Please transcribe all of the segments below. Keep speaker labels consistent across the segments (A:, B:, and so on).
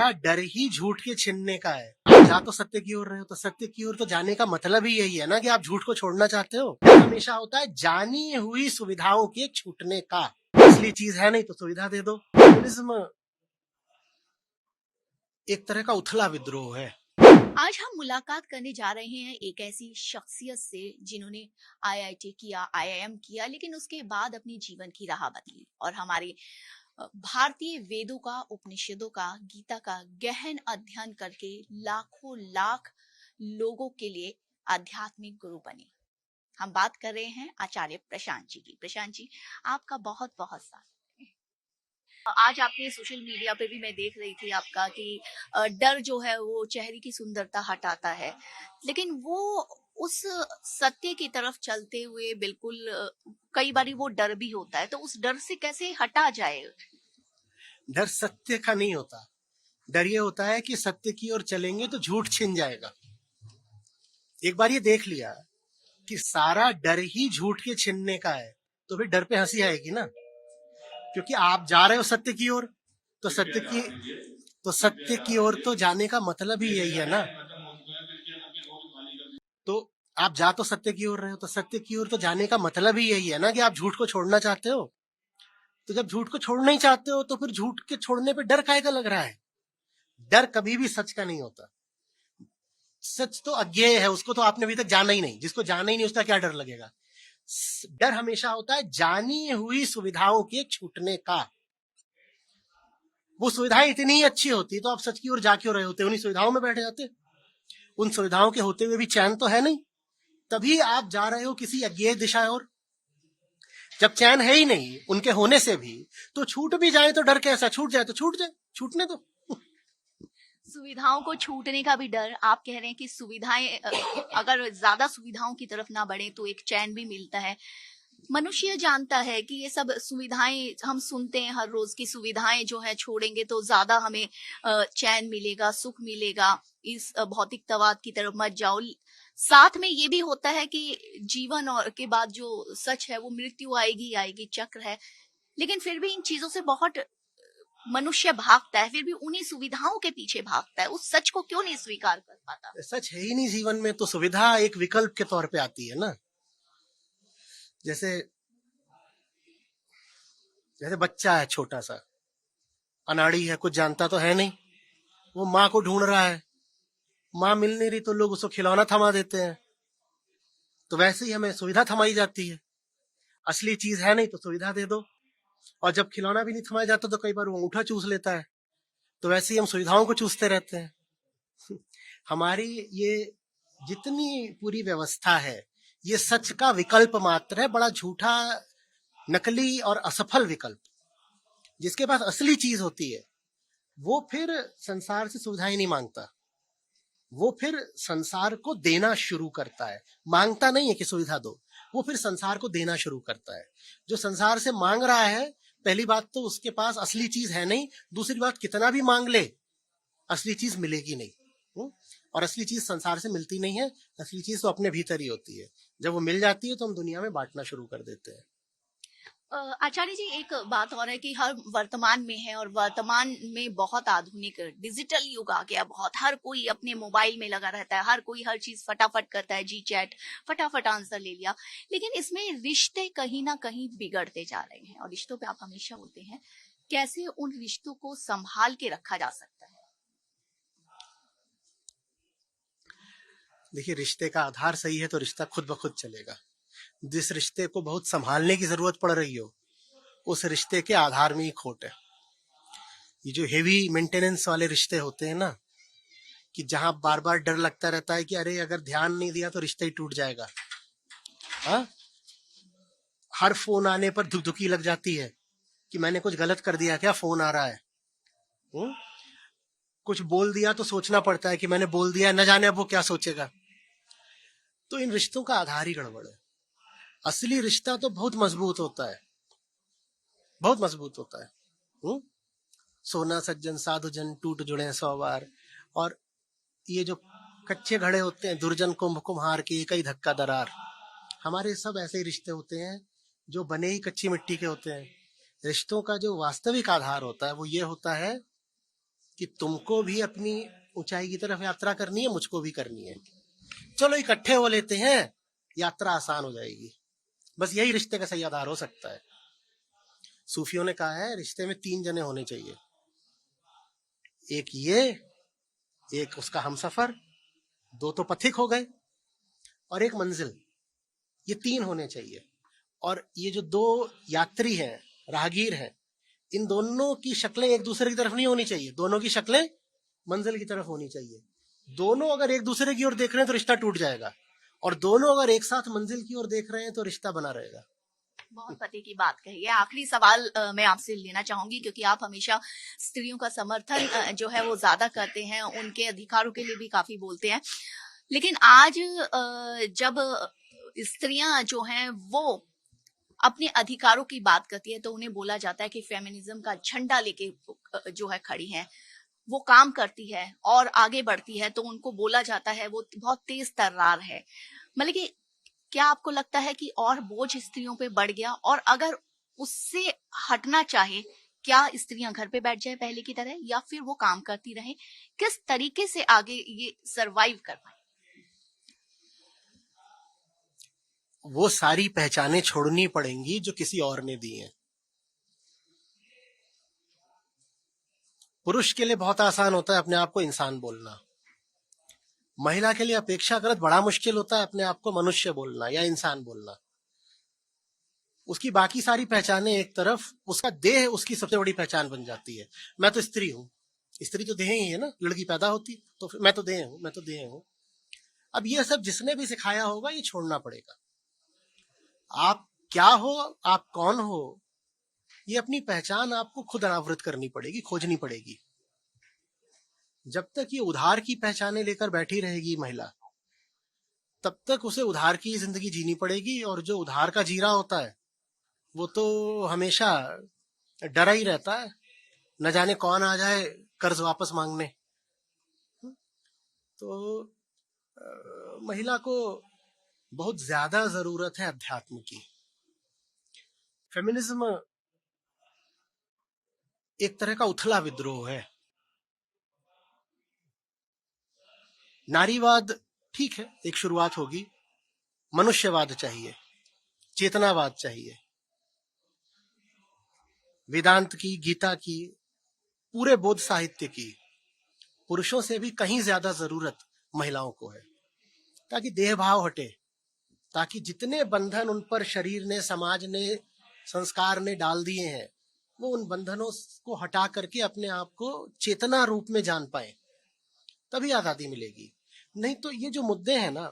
A: सारा डर ही झूठ के छिनने का है। आप जा तो सत्य की ओर रहे हो, तो सत्य की ओर तो जाने का मतलब ही यही है ना कि आप झूठ को छोड़ना चाहते हो। हमेशा होता है जानी हुई सुविधाओं के छूटने का। असली चीज है नहीं तो सुविधा दे दो। कम्युनिज्म एक तरह का उथला विद्रोह है।
B: आज हम मुलाकात करने जा रहे हैं एक ऐसी शख्सियत से जिन्होंने आईआईटी किया, आईआईएम किया, लेकिन उसके बाद अपनी जीवन की राह बदली और हमारे भारतीय वेदों का, उपनिषदों का, गीता का गहन अध्ययन करके लाखों लाख लोगों के लिए आध्यात्मिक गुरु बने। हम बात कर रहे हैं आचार्य प्रशांत जी की। प्रशांत जी, आपका बहुत बहुत स्वागत है। आज आपने सोशल मीडिया पे भी मैं देख रही थी आपका कि डर जो है वो चेहरे की सुंदरता हटाता है, लेकिन वो उस सत्य की तरफ चलते हुए बिल्कुल कई बारी वो डर भी होता है, तो उस डर से कैसे हटा जाए?
A: डर सत्य का नहीं होता। डर ये होता है कि सत्य की ओर चलेंगे तो झूठ छिन जाएगा। एक बार ये देख लिया कि सारा डर ही झूठ के छिनने का है, तो फिर डर पे हंसी आएगी ना, क्योंकि आप जा रहे हो सत्य की ओर। तो सत्य की ओर तो जाने का मतलब ही यही है ना। तो आप जा तो सत्य की ओर रहे हो, तो सत्य की ओर तो जाने का मतलब ही यही है ना कि आप झूठ को छोड़ना चाहते हो। तो जब झूठ को छोड़ना ही चाहते हो तो फिर झूठ के छोड़ने पे डर काहे का लग रहा है? डर कभी भी सच का नहीं होता। सच तो अज्ञेय है, उसको तो आपने अभी तक जाना ही नहीं। जिसको जाना ही नहीं उसका क्या डर लगेगा? डर हमेशा होता है जानी हुई सुविधाओं के छूटने का। वो सुविधाएं इतनी अच्छी होती तो आप सच की ओर जा क्यों रहे होते? उन्हीं सुविधाओं में बैठ जाते। उन सुविधाओं के होते हुए भी चैन तो है नहीं, तभी आप जा रहे हो किसी अज्ञेय दिशा और। जब चैन है ही नहीं उनके होने से भी, तो छूट भी जाए तो डर कैसा? छूट जाए तो छूट जाए, छूटने दो।
B: सुविधाओं को छूटने का भी डर। आप कह रहे हैं कि सुविधाएं अगर ज्यादा सुविधाओं की तरफ ना बढ़े तो एक चैन भी मिलता है। मनुष्य जानता है कि ये सब सुविधाएं हम सुनते हैं हर रोज की, सुविधाएं जो है छोड़ेंगे तो ज्यादा हमें चैन मिलेगा, सुख मिलेगा, इस भौतिकतावाद की तरफ मत जाओ। साथ में ये भी होता है कि जीवन और के बाद जो सच है वो मृत्यु आएगी आएगी, चक्र है। लेकिन फिर भी इन चीजों से बहुत मनुष्य भागता है, फिर भी उन्हीं सुविधाओं के पीछे भागता है, उस सच को क्यों नहीं स्वीकार कर पाता?
A: सच है ही नहीं जीवन में, तो सुविधा एक विकल्प के तौर पे आती है ना। जैसे जैसे बच्चा है छोटा सा, अनाड़ी है, कुछ जानता तो है नहीं, वो माँ को ढूंढ रहा है। माँ मिल नहीं रही तो लोग उसको खिलौना थमा देते हैं। तो वैसे ही हमें सुविधा थमाई जाती है। असली चीज है नहीं तो सुविधा दे दो। और जब खिलौना भी नहीं थमाया जाता तो कई बार वो अंगूठा चूस लेता है। तो वैसे ही हम सुविधाओं को चूसते रहते हैं। हमारी ये जितनी पूरी व्यवस्था है, ये सच का विकल्प मात्र है, बड़ा झूठा, नकली और असफल विकल्प। जिसके पास असली चीज होती है वो फिर संसार से सुविधाएं नहीं मांगता, वो फिर संसार को देना शुरू करता है। मांगता नहीं है कि सुविधा दो, वो फिर संसार को देना शुरू करता है। जो संसार से मांग रहा है, पहली बात तो उसके पास असली चीज है नहीं, दूसरी बात कितना भी मांग ले असली चीज मिलेगी नहीं। और असली चीज संसार से मिलती नहीं है, असली चीज तो अपने भीतर ही होती है। जब वो मिल जाती है तो हम दुनिया में बांटना शुरू कर देते हैं।
B: आचार्य जी, एक बात और है कि हर वर्तमान में है और वर्तमान में बहुत आधुनिक डिजिटल युग आ गया। बहुत हर कोई अपने मोबाइल में लगा रहता है, हर कोई हर चीज फटाफट करता है, जी चैट, फटाफट आंसर ले लिया। लेकिन इसमें रिश्ते कहीं ना कहीं बिगड़ते जा रहे हैं और रिश्तों पे आप हमेशा होते हैं। कैसे उन रिश्तों को संभाल के रखा जा सकता है?
A: देखिए, रिश्ते का आधार सही है तो रिश्ता खुद ब खुद चलेगा। जिस रिश्ते को बहुत संभालने की जरूरत पड़ रही हो, उस रिश्ते के आधार में ही खोट है। ये जो हेवी मेंटेनेंस वाले रिश्ते होते हैं ना, कि जहां बार बार डर लगता रहता है कि अरे अगर ध्यान नहीं दिया तो रिश्ता ही टूट जाएगा। हाँ, हर फोन आने पर धुकधुकी लग जाती है कि मैंने कुछ गलत कर दिया क्या, फोन आ रहा है। हुँ? कुछ बोल दिया तो सोचना पड़ता है कि मैंने बोल दिया, न जाने अब वो क्या सोचेगा। तो इन रिश्तों का आधार ही गड़बड़ है। असली रिश्ता तो बहुत मजबूत होता है, बहुत मजबूत होता है। हुँ? सोना सज्जन साधु जन टूट जुड़े 100 बार। और ये जो कच्चे घड़े होते हैं, दुर्जन कुंभ कुम्हार के एक ही धक्का दरार। हमारे सब ऐसे ही रिश्ते होते हैं जो बने ही कच्ची मिट्टी के होते हैं। रिश्तों का जो वास्तविक आधार होता है वो ये होता है कि तुमको भी अपनी ऊंचाई की तरफ यात्रा करनी है, मुझको भी करनी है, चलो इकट्ठे हो लेते हैं, यात्रा आसान हो जाएगी। बस यही रिश्ते का सही आधार हो सकता है। सूफियों ने कहा है रिश्ते में 3 जने होने चाहिए, एक ये, एक उसका हमसफर, 2 तो पथिक हो गए, और एक मंजिल। ये 3 होने चाहिए। और ये जो 2 यात्री हैं, राहगीर हैं, इन दोनों की शक्लें एक दूसरे की तरफ नहीं होनी चाहिए, दोनों की शक्लें मंजिल की तरफ होनी चाहिए। दोनों अगर एक दूसरे की ओर देख रहे हैं तो रिश्ता टूट जाएगा, और दोनों अगर एक साथ मंजिल की ओर देख रहे हैं तो रिश्ता बना रहेगा।
B: बहुत पते की बात कही है। आखिरी सवाल मैं आपसे लेना चाहूंगी, क्योंकि आप हमेशा स्त्रियों का समर्थन जो है वो ज्यादा करते हैं, उनके अधिकारों के लिए भी काफी बोलते हैं। लेकिन आज जब स्त्रियां जो हैं वो अपने अधिकारों की बात करती है तो उन्हें बोला जाता है कि फेमिनिज्म का झंडा लेके जो है खड़ी हैं, वो काम करती है और आगे बढ़ती है, तो उनको बोला जाता है वो बहुत तेज तर्रार है। मतलब कि क्या आपको लगता है कि और बोझ स्त्रियों पे बढ़ गया, और अगर उससे हटना चाहे, क्या स्त्रियां घर पे बैठ जाए पहले की तरह, या फिर वो काम करती रहें? किस तरीके से आगे ये सरवाइव कर पाए?
A: वो सारी पहचानें छोड़नी पड़ेंगी जो किसी और ने दी हैं। पुरुष के लिए बहुत आसान होता है अपने आप को इंसान बोलना, महिला के लिए अपेक्षाकृत बड़ा मुश्किल होता है अपने आप को मनुष्य बोलना या इंसान बोलना। उसकी बाकी सारी पहचानें एक तरफ, उसका देह उसकी सबसे बड़ी पहचान बन जाती है। मैं तो स्त्री हूं, स्त्री तो देह ही है ना, लड़की पैदा होती तो फिर मैं तो देह हूं, मैं तो देह हूं। अब ये सब जिसने भी सिखाया होगा ये छोड़ना पड़ेगा। आप क्या हो, आप कौन हो, ये अपनी पहचान आपको खुद अनावृत करनी पड़ेगी, खोजनी पड़ेगी। जब तक ये उधार की पहचानें लेकर बैठी रहेगी महिला, तब तक उसे उधार की जिंदगी जीनी पड़ेगी, और जो उधार का जी रहा होता है वो तो हमेशा डरा ही रहता है, न जाने कौन आ जाए कर्ज वापस मांगने। तो महिला को बहुत ज्यादा जरूरत है अध्यात्म की। फेमिनिज्म एक तरह का उथला विद्रोह है। नारीवाद ठीक है, एक शुरुआत होगी। मनुष्यवाद चाहिए, चेतनावाद चाहिए, वेदांत की, गीता की, पूरे बौद्ध साहित्य की। पुरुषों से भी कहीं ज्यादा जरूरत महिलाओं को है, ताकि देह भाव हटे, ताकि जितने बंधन उन पर शरीर ने, समाज ने, संस्कार ने डाल दिए हैं, वो उन बंधनों को हटा करके अपने आप को चेतना रूप में जान पाए, तभी आजादी मिलेगी। नहीं तो ये जो मुद्दे हैं ना,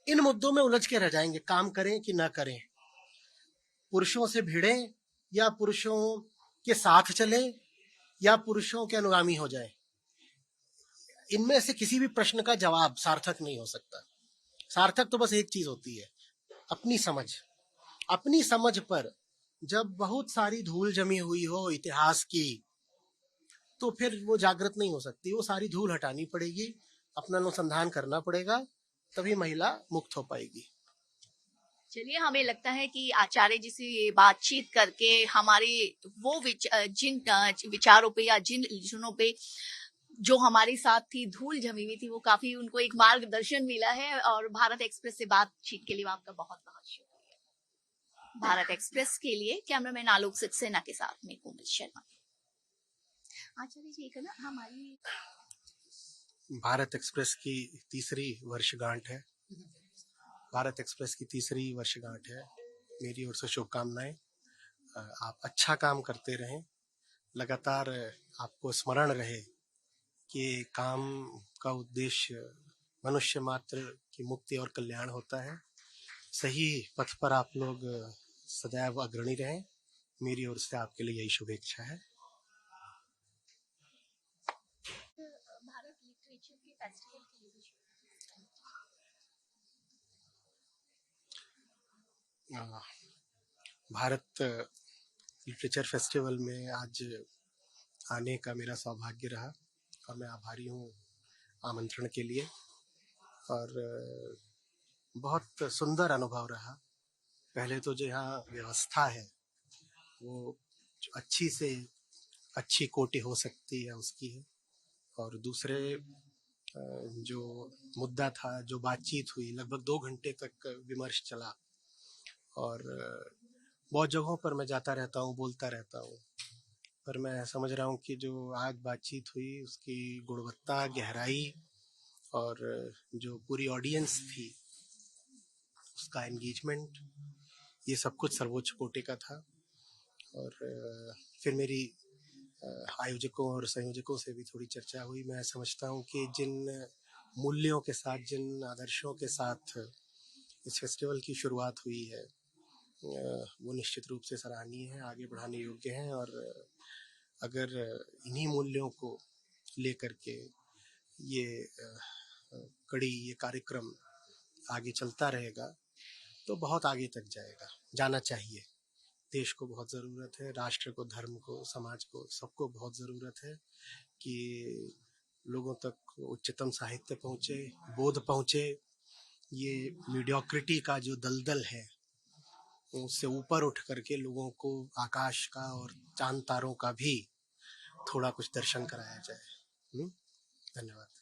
A: इन मुद्दों में उलझ के रह जाएंगे, काम करें कि ना करें, पुरुषों से भिड़ें या पुरुषों के साथ चले या पुरुषों के अनुगामी हो जाए। इनमें से किसी भी प्रश्न का जवाब सार्थक नहीं हो सकता। सार्थक तो बस एक चीज होती है, अपनी समझ। अपनी समझ पर जब बहुत सारी धूल जमी हुई हो इतिहास की, तो फिर वो जागृत नहीं हो सकती। वो सारी धूल हटानी पड़ेगी, अपना अनुसंधान करना पड़ेगा, तभी महिला मुक्त हो पाएगी।
B: चलिए, हमें लगता है कि आचार्य जी से बातचीत करके हमारे वो जिन विचारों पे या जिन उलझनों पे जो हमारे साथ थी, धूल जमी हुई थी, वो काफी उनको एक मार्गदर्शन मिला है। और भारत एक्सप्रेस से बातचीत के लिए आपका बहुत बहुत शुक्रिया। भारत एक्सप्रेस के लिए कैमरामैन आलोक सक्सेना के साथ में कोमल शर्मा। आचार्य जी, एक ना हमारी
A: भारत एक्सप्रेस की तीसरी वर्षगांठ है। भारत एक्सप्रेस की तीसरी वर्षगांठ है। मेरी ओर से शुभकामनाएं। आप अच्छा काम करते रहें, लगातार आपको स्मरण रहे कि काम का उद्देश्य मनुष्य मात्र की मुक्ति और कल्याण होता है। सही पथ पर आप लोग सदैव अग्रणी रहें। मेरी ओर से आपके लिए यही शुभेच्छा है।
B: भारत लिटरेचर के फेस्टिवल के लिए
A: भारत लिटरेचर फेस्टिवल में आज आने का मेरा सौभाग्य रहा, और मैं आभारी हूँ आमंत्रण के लिए। और बहुत सुंदर अनुभव रहा। पहले तो जो यहाँ व्यवस्था है वो अच्छी से अच्छी कोटि हो सकती है उसकी है। और दूसरे जो मुद्दा था, जो बातचीत हुई, लगभग 2 घंटे तक विमर्श चला। और बहुत जगहों पर मैं जाता रहता हूँ, बोलता रहता हूँ, पर मैं समझ रहा हूँ कि जो आज बातचीत हुई उसकी गुणवत्ता, गहराई और जो पूरी ऑडियंस थी उसका एंगेजमेंट, ये सब कुछ सर्वोच्च कोटि का था। और फिर मेरी आयोजकों और संयोजकों से भी थोड़ी चर्चा हुई। मैं समझता हूँ कि जिन मूल्यों के साथ, जिन आदर्शों के साथ इस फेस्टिवल की शुरुआत हुई है, वो निश्चित रूप से सराहनीय है, आगे बढ़ाने योग्य हैं। और अगर इन्हीं मूल्यों को लेकर के ये कड़ी, ये कार्यक्रम आगे चलता रहेगा तो बहुत आगे तक जाएगा, जाना चाहिए। देश को बहुत ज़रूरत है, राष्ट्र को, धर्म को, समाज को, सबको बहुत ज़रूरत है कि लोगों तक उच्चतम साहित्य पहुँचे, बोध पहुँचे। ये मीडियोक्रिटी का जो दलदल है उससे ऊपर उठ करके लोगों को आकाश का और चांद तारों का भी थोड़ा कुछ दर्शन कराया जाए। धन्यवाद।